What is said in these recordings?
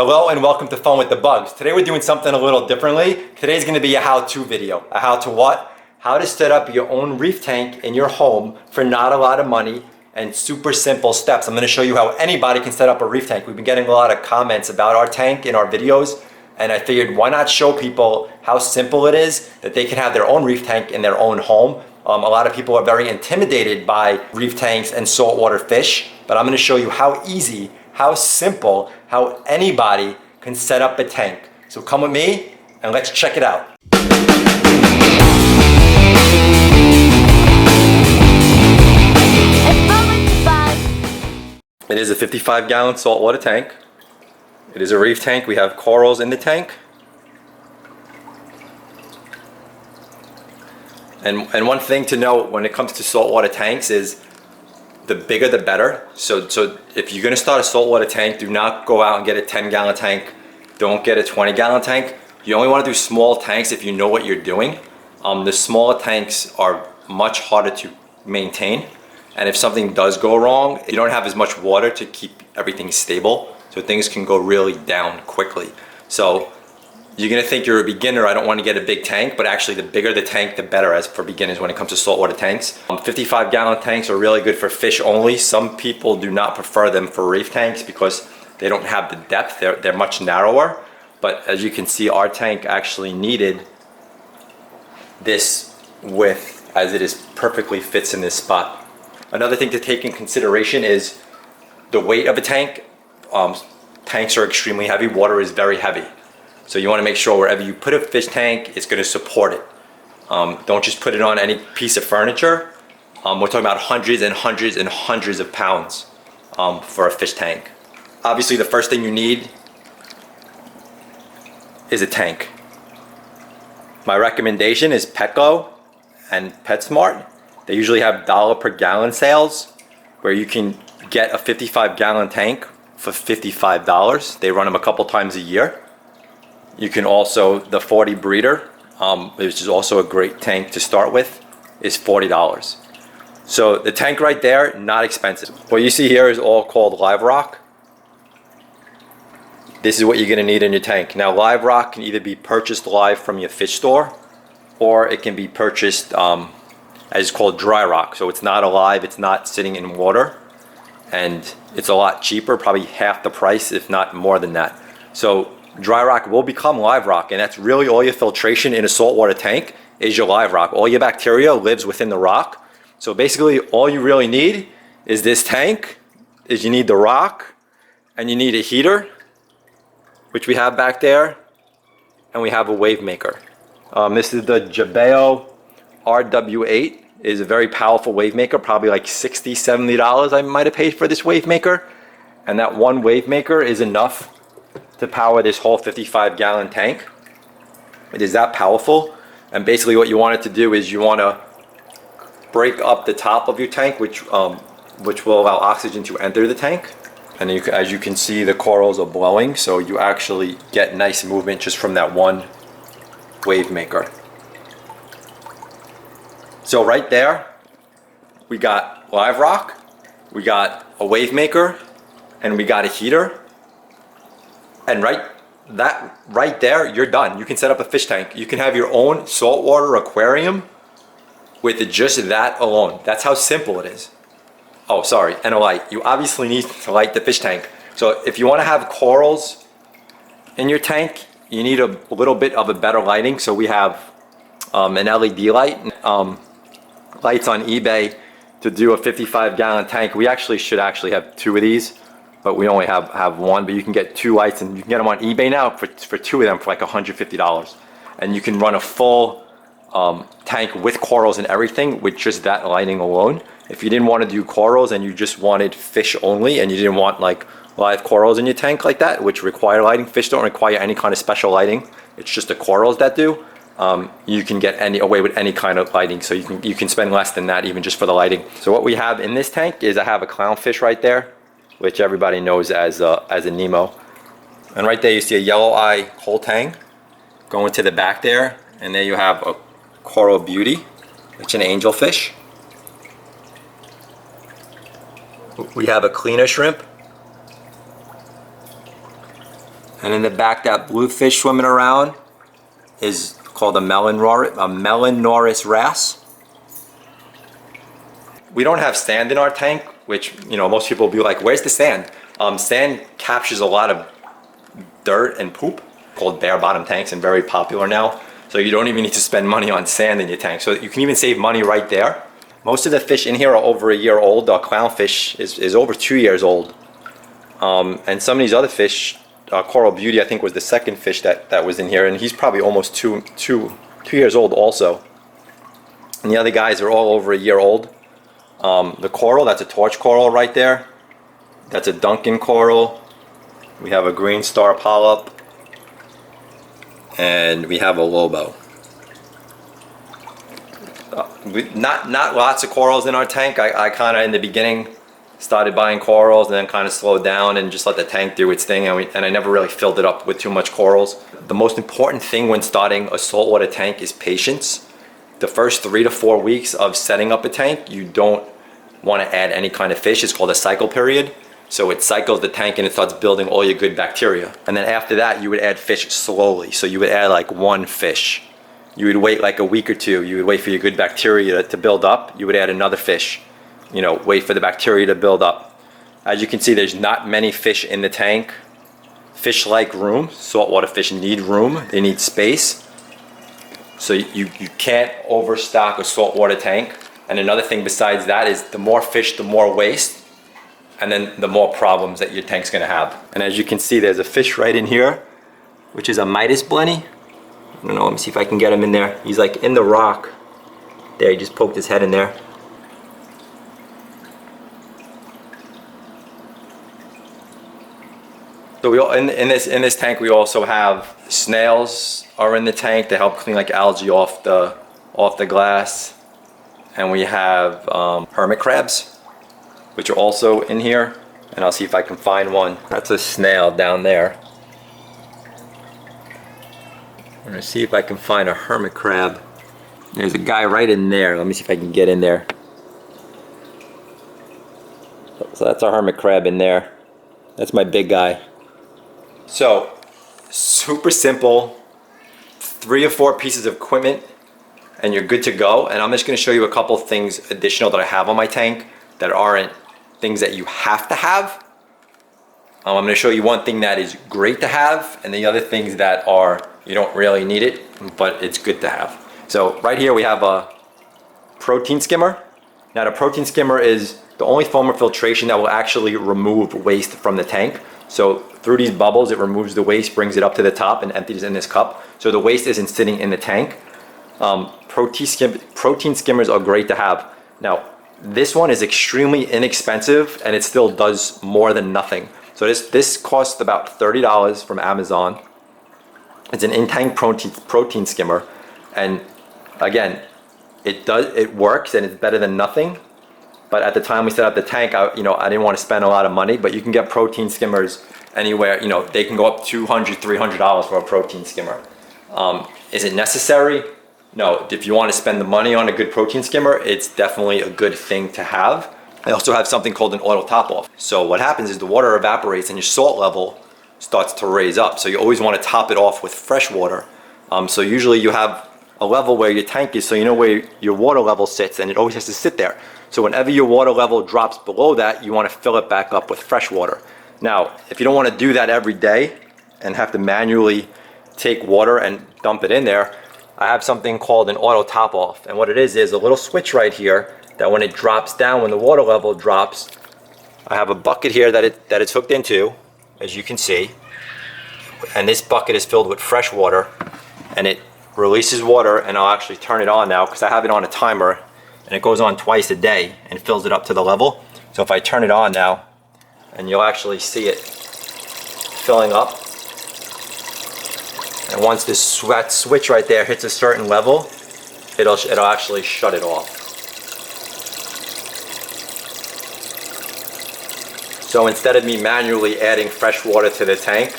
Hello and welcome to Fun with the Bugs. Today we're doing something a little differently. Today's going to be a how-to video. A how-to what? How to set up your own reef tank in your home for not a lot of money and super simple steps. I'm going to show you how anybody can set up a reef tank. We've been getting a lot of comments about our tank in our videos, and I figured why not show people how simple it is that they can have their own reef tank in their own home. A lot of people are very intimidated by reef tanks and saltwater fish, but I'm going to show you how easy, how simple, how anybody can set up a tank. So come with me and let's check it out. It is a 55-gallon saltwater tank. It is a reef tank. We have corals in the tank. And one thing to note when it comes to saltwater tanks is the bigger the better. So if you're gonna start a saltwater tank, do not go out and get a 10-gallon tank. Don't get a 20-gallon tank. You only wanna do small tanks if you know what you're doing. The smaller tanks are much harder to maintain. And if something does go wrong, you don't have as much water to keep everything stable. So things can go really down quickly. So you're gonna think you're a beginner, I don't wanna get a big tank, but actually the bigger the tank, the better as for beginners when it comes to saltwater tanks. 55-gallon tanks are really good for fish only. Some people do not prefer them for reef tanks because they don't have the depth, they're much narrower. But as you can see, our tank actually needed this width as it is perfectly fits in this spot. Another thing to take in consideration is the weight of a tank. Tanks are extremely heavy, water is very heavy. So you want to make sure wherever you put a fish tank, it's going to support it. Don't just put it on any piece of furniture. We're talking about hundreds and hundreds and hundreds of pounds for a fish tank. Obviously the first thing you need is a tank. My recommendation is Petco and PetSmart. They usually have $ per gallon sales where you can get a 55-gallon tank for $55. They run them a couple times a year. You can also, the 40 breeder, which is also a great tank to start with, is $40. So the tank right there, not expensive. What you see here is all called live rock. This is what you're gonna need in your tank. Now live rock can either be purchased live from your fish store, or it can be purchased as called dry rock. So it's not alive, it's not sitting in water, and it's a lot cheaper, probably half the price, if not more than that. So dry rock will become live rock, and that's really all your filtration in a saltwater tank is your live rock. All your bacteria lives within the rock. So basically all you really need is this tank, is you need the rock, and you need a heater, which we have back there, and we have a Wavemaker. This is the Jebao RW-8. Is a very powerful Wavemaker, probably like $60, $70 I might have paid for this Wavemaker. And that one Wavemaker is enough to power this whole 55-gallon tank. It is that powerful. And basically what you want it to do is you want to break up the top of your tank, which will allow oxygen to enter the tank. And as you can see, the corals are blowing, so you actually get nice movement just from that one Wavemaker. So right there, we got live rock, we got a Wavemaker, and we got a heater. And right there, you're done. You can set up a fish tank. You can have your own saltwater aquarium with just that alone. That's how simple it is. Oh, sorry, and a light. You obviously need to light the fish tank. So if you want to have corals in your tank, you need a little bit of a better lighting. So we have an LED light. Lights on eBay to do a 55-gallon tank. We should actually have two of these, but we only have one. But you can get two lights, and you can get them on eBay now for two of them for like $150. And you can run a full tank with corals and everything with just that lighting alone. If you didn't want to do corals and you just wanted fish only, and you didn't want like live corals in your tank like that, which require lighting. Fish don't require any kind of special lighting. It's just the corals that do. You can get away with any kind of lighting, so you can spend less than that even just for the lighting. So what we have in this tank is I have a clownfish right there, which everybody knows as a Nemo. And right there you see a yellow eye whole tang going to the back there, and there you have a coral beauty, which is an angelfish. We have a cleaner shrimp. And in the back, that blue fish swimming around is called a Melanoris wrasse. We don't have sand in our tank, which, you know, most people will be like, where's the sand? Sand captures a lot of dirt and poop, called bare bottom tanks, and very popular now. So you don't even need to spend money on sand in your tank. So you can even save money right there. Most of the fish in here are over a year old. Our clownfish is over 2 years old. And some of these other fish, Coral Beauty, I think, was the second fish that was in here, and he's probably almost two years old also. And the other guys are all over a year old. The coral, that's a torch coral right there. That's a Duncan coral. We have a green star polyp. And we have a Lobo. Not lots of corals in our tank. I kind of, in the beginning, started buying corals and then kind of slowed down and just let the tank do its thing, and I never really filled it up with too much corals. The most important thing when starting a saltwater tank is patience. The first 3 to 4 weeks of setting up a tank, you don't want to add any kind of fish. It's called a cycle period. So it cycles the tank and it starts building all your good bacteria. And then after that, you would add fish slowly. So you would add like 1 fish. You would wait like a week or 2. You would wait for your good bacteria to build up. You would add another fish. You know, wait for the bacteria to build up. As you can see, there's not many fish in the tank. Fish like room. Saltwater fish need room. They need space. So you can't overstock a saltwater tank. And another thing besides that is the more fish, the more waste. And then the more problems that your tank's gonna have. And as you can see, there's a fish right in here, which is a Midas blenny. I don't know, let me see if I can get him in there. He's like in the rock. There, he just poked his head in there. So we in this tank, we also have snails are in the tank to help clean like algae off the glass. And we have hermit crabs, which are also in here, and I'll see if I can find one. That's a snail down there. I'm gonna see if I can find a hermit crab. There's a guy right in there. Let me see if I can get in there. So that's our hermit crab in there. That's my big guy. So, super simple. 3 or 4 pieces of equipment, and you're good to go. And I'm just gonna show you a couple things additional that I have on my tank that aren't things that you have to have. I'm going to show you one thing that is great to have, and the other things that are you don't really need it, but it's good to have. So right here we have a protein skimmer. Now the protein skimmer is the only form of filtration that will actually remove waste from the tank. So through these bubbles, it removes the waste, brings it up to the top, and empties in this cup. So the waste isn't sitting in the tank. Protein skimmers are great to have. Now, this one is extremely inexpensive, and it still does more than nothing. So this costs about $30 from Amazon. It's an in-tank protein skimmer, and again, it works and it's better than nothing. But at the time we set up the tank, I didn't want to spend a lot of money. But you can get protein skimmers anywhere. they can go up $200, $300 for a protein skimmer. Is it necessary? No, if you want to spend the money on a good protein skimmer, it's definitely a good thing to have. I also have something called an auto top off. So what happens is the water evaporates and your salt level starts to raise up. So you always want to top it off with fresh water. So usually you have a level where your tank is, so you know where your water level sits, and it always has to sit there. So whenever your water level drops below that, you want to fill it back up with fresh water. Now, if you don't want to do that every day and have to manually take water and dump it in there, I have something called an auto top off, and what it is a little switch right here that when it drops down, when the water level drops, I have a bucket here that it's hooked into, as you can see, and this bucket is filled with fresh water, and it releases water, and I'll actually turn it on now because I have it on a timer, and it goes on twice a day and fills it up to the level. So if I turn it on now, and you'll actually see it filling up. And once this switch right there hits a certain level, it'll actually shut it off. So instead of me manually adding fresh water to the tank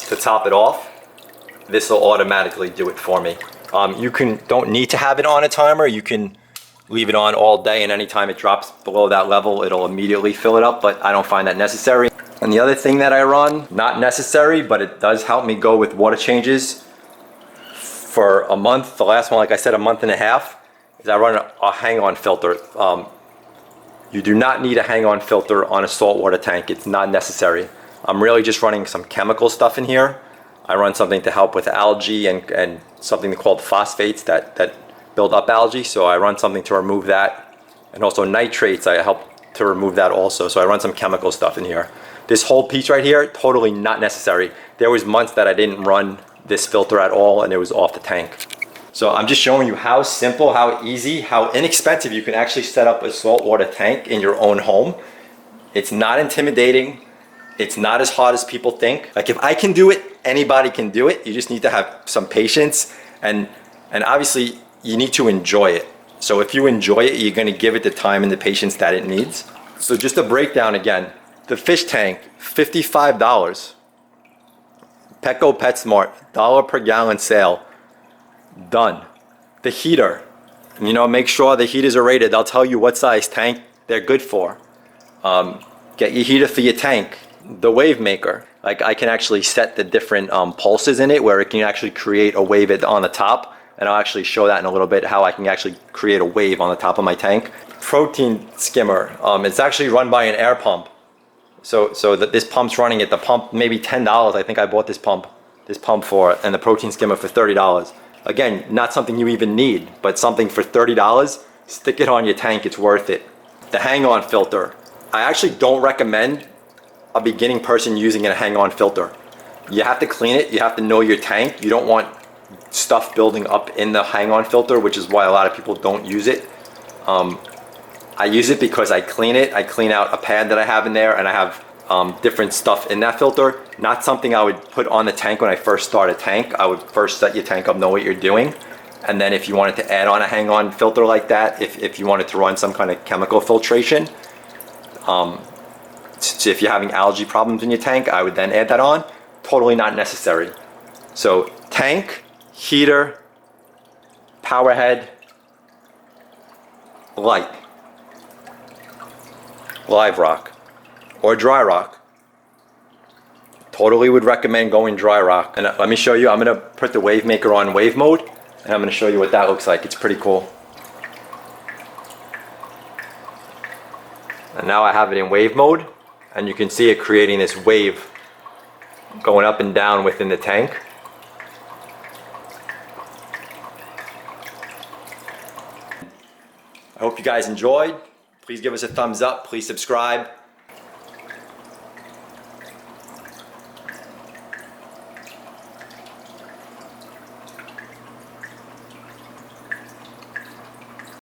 to top it off, this will automatically do it for me. You don't need to have it on a timer. You can leave it on all day, and anytime it drops below that level, it'll immediately fill it up, but I don't find that necessary. And the other thing that I run, not necessary, but it does help me go with water changes for a month. The last one, like I said, a month and a half, is I run a hang-on filter. You do not need a hang-on filter on a saltwater tank. It's not necessary. I'm really just running some chemical stuff in here. I run something to help with algae and something called phosphates that build up algae. So I run something to remove that. And also nitrates, I help to remove that also. So I run some chemical stuff in here. This whole piece right here, totally not necessary. There was months that I didn't run this filter at all and it was off the tank. So I'm just showing you how simple, how easy, how inexpensive you can actually set up a saltwater tank in your own home. It's not intimidating. It's not as hard as people think. Like if I can do it, anybody can do it. You just need to have some patience and obviously you need to enjoy it. So if you enjoy it, you're gonna give it the time and the patience that it needs. So just a breakdown again. The fish tank, $55. Petco PetSmart, $1 per gallon sale. Done. The heater, you know, make sure the heaters are rated. They'll tell you what size tank they're good for. Get your heater for your tank. The Wavemaker, like I can actually set the different pulses in it where it can actually create a wave on the top, and I'll actually show that in a little bit how I can actually create a wave on the top of my tank. Protein skimmer, it's actually run by an air pump. So that this pump's running at the pump maybe $10. I think I bought this pump for, and the protein skimmer for $30. Again, not something you even need, but something for $30, stick it on your tank, it's worth it. The hang-on filter. I actually don't recommend a beginning person using a hang-on filter. You have to clean it, you have to know your tank. You don't want stuff building up in the hang-on filter, which is why a lot of people don't use it. I use it because I clean it. I clean out a pad that I have in there and I have different stuff in that filter. Not something I would put on the tank when I first start a tank. I would first set your tank up, know what you're doing. And then if you wanted to add on a hang-on filter like that, if you wanted to run some kind of chemical filtration, so if you're having algae problems in your tank, I would then add that on. Totally not necessary. So tank, heater, power head, light, live rock, or dry rock. Totally would recommend going dry rock. And let me show you, I'm gonna put the Wavemaker on wave mode and I'm gonna show you what that looks like. It's pretty cool. And now I have it in wave mode and you can see it creating this wave going up and down within the tank. I hope you guys enjoyed. Please give us a thumbs up, please subscribe.